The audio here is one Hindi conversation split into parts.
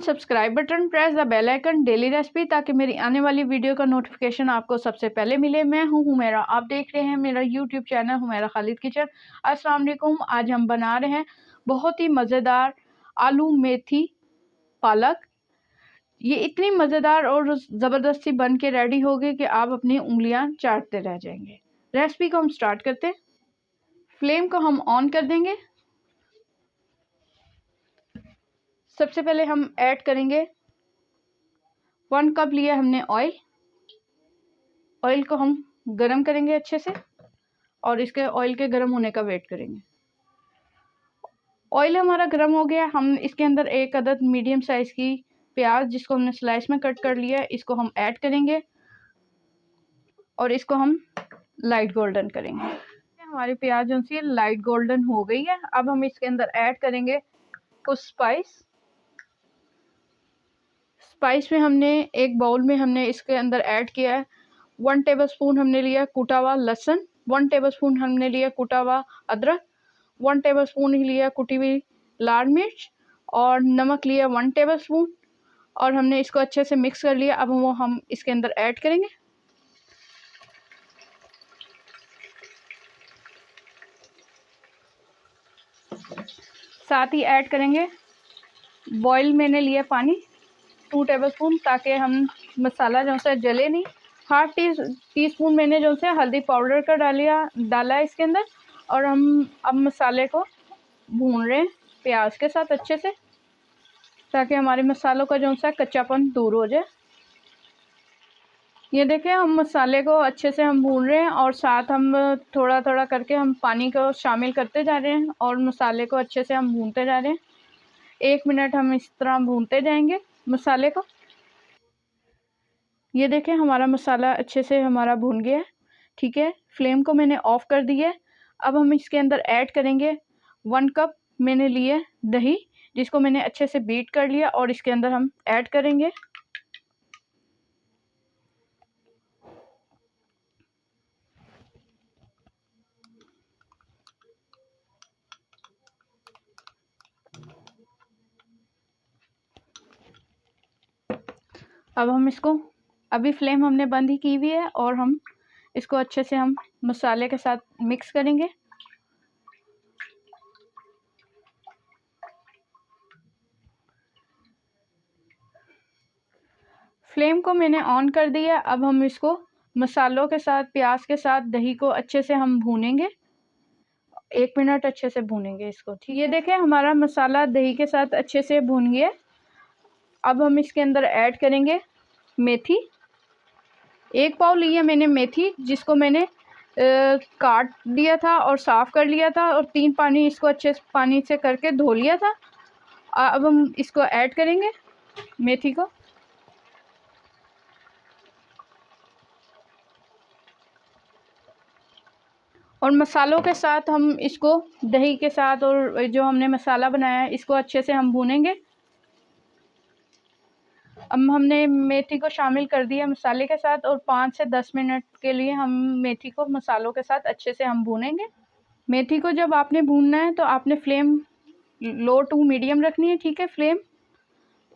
Subscribe button, press the bell icon, daily recipe, ताकि मेरी आने वाली वीडियो का नोटिफिकेशन आपको सबसे पहले मिले। मैं हूं हुमैरा, आप देख रहे हैं मेरा YouTube channel Humaira Khalid kitchen. अस्सलाम वालेकुम। आज हम बना रहे हैं बहुत ही मज़ेदार आलू मेथी पालक। ये इतनी मज़ेदार और ज़बरदस्ती बन के रेडी होगी कि आप अपनी उंगलियां चाटते रह जाएंगे। रेसिपी को हम स्टार्ट करते हैं। फ्लेम को हम ऑन कर देंगे। सबसे पहले हम ऐड करेंगे 1 कप लिया हमने ऑयल। ऑयल को हम गरम करेंगे अच्छे से और इसके ऑयल के गरम होने का वेट करेंगे। ऑयल हमारा गरम हो गया। हम इसके अंदर एक अदद मीडियम साइज़ की प्याज, जिसको हमने स्लाइस में कट कर लिया है, इसको हम ऐड करेंगे और इसको हम लाइट गोल्डन करेंगे। हमारी प्याज जो सी लाइट गोल्डन हो गई है। अब हम इसके अंदर ऐड करेंगे कुछ स्पाइस में हमने एक बाउल में हमने इसके अंदर ऐड किया है 1 टेबलस्पून हमने लिया कूटा हुआ लहसुन, 1 टेबलस्पून हमने लिया कूटा हुआ अदरक, 1 टेबलस्पून ही लिया कुटी हुई लाल मिर्च और नमक लिया 1 टेबलस्पून। और हमने इसको अच्छे से मिक्स कर लिया। अब वो हम इसके अंदर ऐड करेंगे। साथ ही ऐड करेंगे बॉयल मैंने लिया पानी 2 टेबलस्पून, ताकि हम मसाला जो सा जले नहीं। हाफ टी स्पून मैंने जो से हल्दी पाउडर का डाला है इसके अंदर। और हम अब मसाले को भून रहे हैं प्याज के साथ अच्छे से, ताकि हमारे मसालों का जो सा कच्चापन दूर हो जाए। ये देखें, हम मसाले को अच्छे से हम भून रहे हैं और साथ हम थोड़ा थोड़ा करके हम पानी को शामिल करते जा रहे हैं और मसाले को अच्छे से हम भूनते जा रहे हैं। 1 मिनट हम इस तरह भूनते जाएंगे मसाले को। ये देखें, हमारा मसाला अच्छे से हमारा भून गया है। ठीक है, फ्लेम को मैंने ऑफ कर दिया है। अब हम इसके अंदर ऐड करेंगे 1 कप मैंने लिए दही, जिसको मैंने अच्छे से बीट कर लिया और इसके अंदर हम ऐड करेंगे। अब हम इसको, अभी फ्लेम हमने बंद ही की हुई है और हम इसको अच्छे से हम मसाले के साथ मिक्स करेंगे। फ्लेम को मैंने ऑन कर दिया। अब हम इसको मसालों के साथ, प्याज के साथ, दही को अच्छे से हम भूनेंगे। 1 मिनट अच्छे से भूनेंगे इसको। ठीक, ये देखें, हमारा मसाला दही के साथ अच्छे से भून गया। अब हम इसके अंदर ऐड करेंगे मेथी। 1 पाव लिया मैंने मेथी, जिसको मैंने काट दिया था और साफ़ कर लिया था और 3 पानी इसको अच्छे से पानी से करके धो लिया था। अब हम इसको ऐड करेंगे मेथी को। और मसालों के साथ हम इसको दही के साथ और जो हमने मसाला बनाया है इसको अच्छे से हम भूनेंगे। अब हमने मेथी को शामिल कर दिया मसाले के साथ और 5 से 10 मिनट के लिए हम मेथी को मसालों के साथ अच्छे से हम भूनेंगे। मेथी को जब आपने भूनना है तो आपने फ्लेम लो टू मीडियम रखनी है। ठीक है, फ्लेम,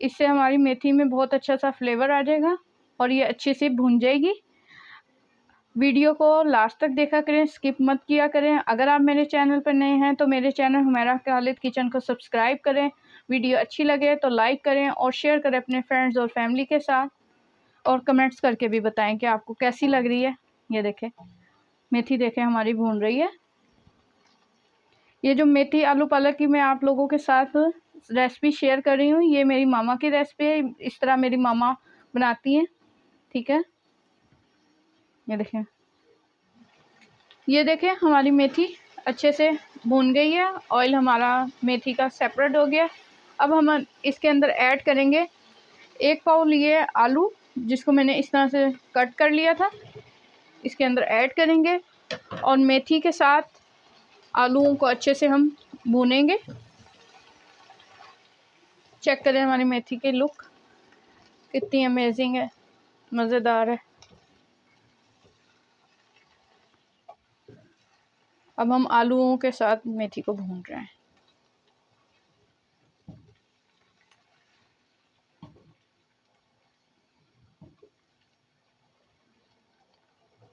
इससे हमारी मेथी में बहुत अच्छा सा फ्लेवर आ जाएगा और ये अच्छे से भून जाएगी। वीडियो को लास्ट तक देखा करें, स्किप मत किया करें। अगर आप मेरे चैनल पर नए हैं तो मेरे चैनल हुमैरा खालिद किचन को सब्सक्राइब करें। वीडियो अच्छी लगे तो लाइक करें और शेयर करें अपने फ्रेंड्स और फैमिली के साथ, और कमेंट्स करके भी बताएं कि आपको कैसी लग रही है। ये देखें, मेथी देखें हमारी भून रही है। ये जो मेथी आलू पालक की मैं आप लोगों के साथ रेसिपी शेयर कर रही हूँ, ये मेरी मामा की रेसिपी है। इस तरह मेरी मामा बनाती हैं। ठीक है, ये देखें हमारी मेथी अच्छे से भून गई है। ऑयल हमारा मेथी का सेपरेट हो गया। अब हम इसके अंदर ऐड करेंगे 1 पाव लिए आलू, जिसको मैंने इस तरह से कट कर लिया था, इसके अंदर ऐड करेंगे और मेथी के साथ आलूओं को अच्छे से हम भूनेंगे। चेक करें हमारी मेथी की लुक कितनी अमेजिंग है, मज़ेदार है। अब हम आलूओं के साथ मेथी को भून रहे हैं।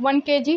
1 kg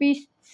20